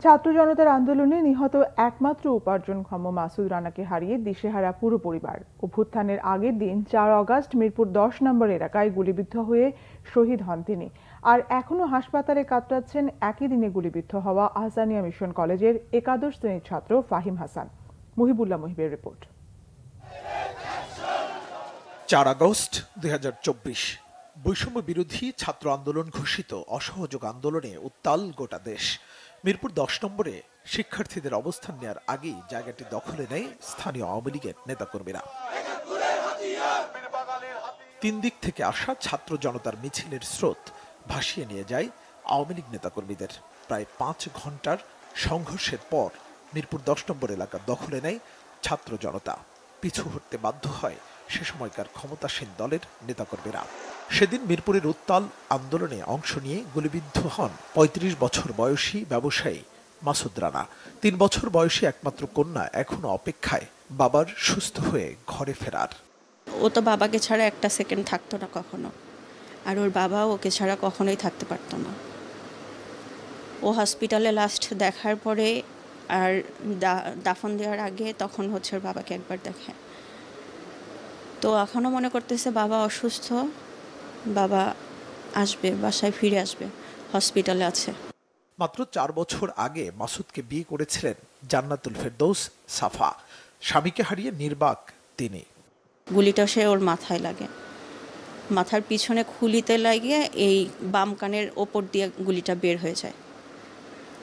ছাত্র জনতার আন্দোলনে নিহত একমাত্র উপার্জনক্ষম মাসুদ রানাকে হারিয়ে দিশেহারা পুরো পরিবার। অভ্যুত্থানের আগের দিন 4 আগস্ট মিরপুর 10 নম্বর এলাকায় গুলিবিদ্ধ হয়ে শহীদ হন তিনি। আর এখনো হাসপাতালে কাতরাচ্ছেন একই দিনে গুলিবিদ্ধ হওয়া আহসানিয়া মিশন কলেজের একাদশ শ্রেণীর ছাত্র ফাহিম হাসান। মুহিবুল্লাহ মুহিবের রিপোর্ট। 4 আগস্ট 2024 বৈষম্য বিরোধী ছাত্র আন্দোলন ঘোষিত অসহযোগ আন্দোলনে উত্তাল গোটা দেশ। মিরপুর 10 নম্বরে শিক্ষার্থীদের অবস্থান নেওয়ার আগেই জায়গাটি দখলে নেয় স্থানীয় আওয়ামী লীগের নেতাকর্মীরা। 3 দিক থেকে আসা ছাত্র জনতার মিছিলের স্রোত ভাসিয়ে নিয়ে যায় আওয়ামী লীগ নেতাকর্মীদের। প্রায় 5 ঘন্টার সংঘর্ষের পর মিরপুর 10 নম্বর এলাকা দখলে নেয় ছাত্র জনতা। পিছু হটতে বাধ্য হয় সে সময়কার ক্ষমতাসীন দলের নেতাকর্মীরা। সেদিন মিরপুরের উত্তাল আন্দোলনে অংশ নিয়ে গুলিবিদ্ধ হন 35 বছর বয়সী ব্যবসায়ী মাসুদ রানা। 3 বছর বয়সী একমাত্র কন্যা এখনো অপেক্ষায় বাবার সুস্থ হয়ে ঘরে ফেরার। ও তো বাবাকে ছাড়া একটা সেকেন্ড থাকতো না কখনো, আর ওর বাবা ওকে ছাড়া কখনোই থাকতে পারতো না। ও হসপিটালে লাস্ট দেখার পরে আর দাফন দেওয়ার আগে তখন হচ্ছে ওর বাবাকে একবার দেখে। তো এখনও মনে করতেছে বাবা অসুস্থ, বাবা আসবে, বাসায় ফিরে আসবে, হসপিটালে আছে। মাত্র 4 বছর আগে মাসুদকে বিয়ে করেছিলেন জান্নাতুল ফেরদৌস সাফা। স্বামীকে হারিয়ে নির্বাক তিনি। গুলিটা সে ওর মাথায় লাগে, মাথার পিছনে খুলিতে লাগিয়ে এই বাম কানের ওপর দিয়ে গুলিটা বের হয়ে যায়।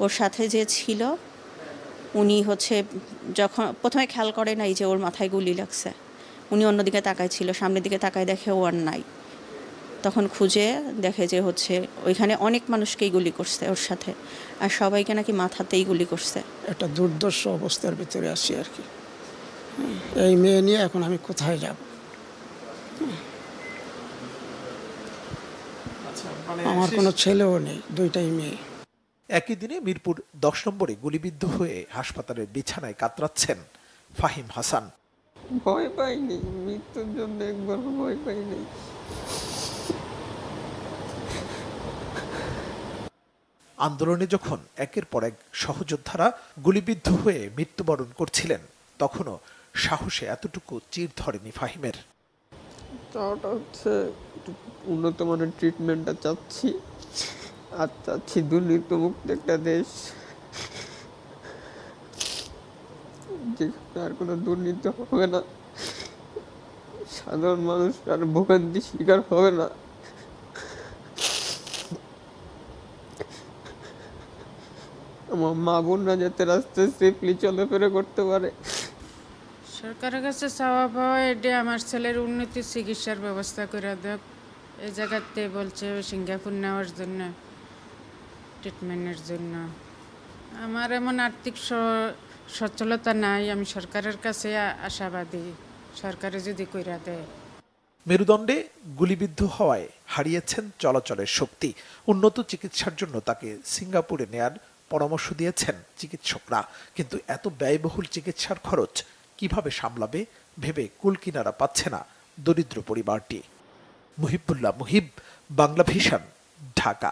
ওর সাথে যে ছিল উনি হচ্ছে যখন প্রথমে খেয়াল করে নাই যে ওর মাথায় গুলি লাগছে, উনি অন্যদিকে তাকায় ছিল, সামনের দিকে তাকায় দেখে ও আর নাই। তখন খুঁজে দেখে যে হচ্ছে ওইখানে অনেক মানুষকেই গুলি করছে ওর সাথে, আর সবাইকে নাকি মাথাতেই গুলি করছে। একটা দুর্দর্শ অবস্থার ভিতরে আছি আর কি। এই মেয়ে নিয়ে এখন আমি কোথায় যাব? আমার কোনো ছেলেও নেই, 2টাই মেয়ে। একই দিনে মিরপুর 10 নম্বরে গুলিবিদ্ধ হয়ে হাসপাতালের বিছানায় কাতরাচ্ছেন ফাহিম হাসান। ভয় পাইনি, মৃত্যুর জন্য একবার ভয় পাইনি। আন্দোলনে যখন একের পর এক সহযোদ্ধারা গুলিবিদ্ধ হয়ে মৃত্যুবরণ করছিলেন, তখনও সাহসে এতটুকু চির ধরেনি ফাহিমের। তাওটা হচ্ছে উন্নত মানের ট্রিটমেন্টটা চাচ্ছি, আর চাচ্ছি দুর্নীতিমুক্ত একটা দেশ, যেখানে আর কোনো দুর্নীতি হবে না, সাধারণ মানুষ আর ভোগান্তি শিকার হবে না। আমার মা বোনরা যাতে রাস্তায় সেফলি চলাফেরা করতে পারে। সরকারের কাছে চাওয়া পাওয়া এটা আমার ছেলের উন্নতি চিকিৎসার ব্যবস্থা করে দেব। এই জায়গাতে বলছে সিঙ্গাপুর নেওয়ার জন্য, ট্রিটমেন্টের জন্য। আমার এমন আর্থিক সচ্ছলতা নাই, আমি সরকারের কাছে আশাবাদী, সরকারে যদি কইরা দেয়। মেরুদণ্ডে গুলিবিদ্ধ হওয়ায় হারিয়েছেন চলাচলের শক্তি। উন্নত চিকিৎসার জন্য তাকে সিঙ্গাপুরে নেয়ার পরামর্শ দিয়েছেন চিকিৎসকরা। কিন্তু এত ব্যয়বহুল চিকিৎসার খরচ কিভাবে সামলাবে ভেবে কুলকিনারা পাচ্ছে না দরিদ্র পরিবারটি। মুহিবুল্লাহ মুহিব, বাংলা ভিশন, ঢাকা।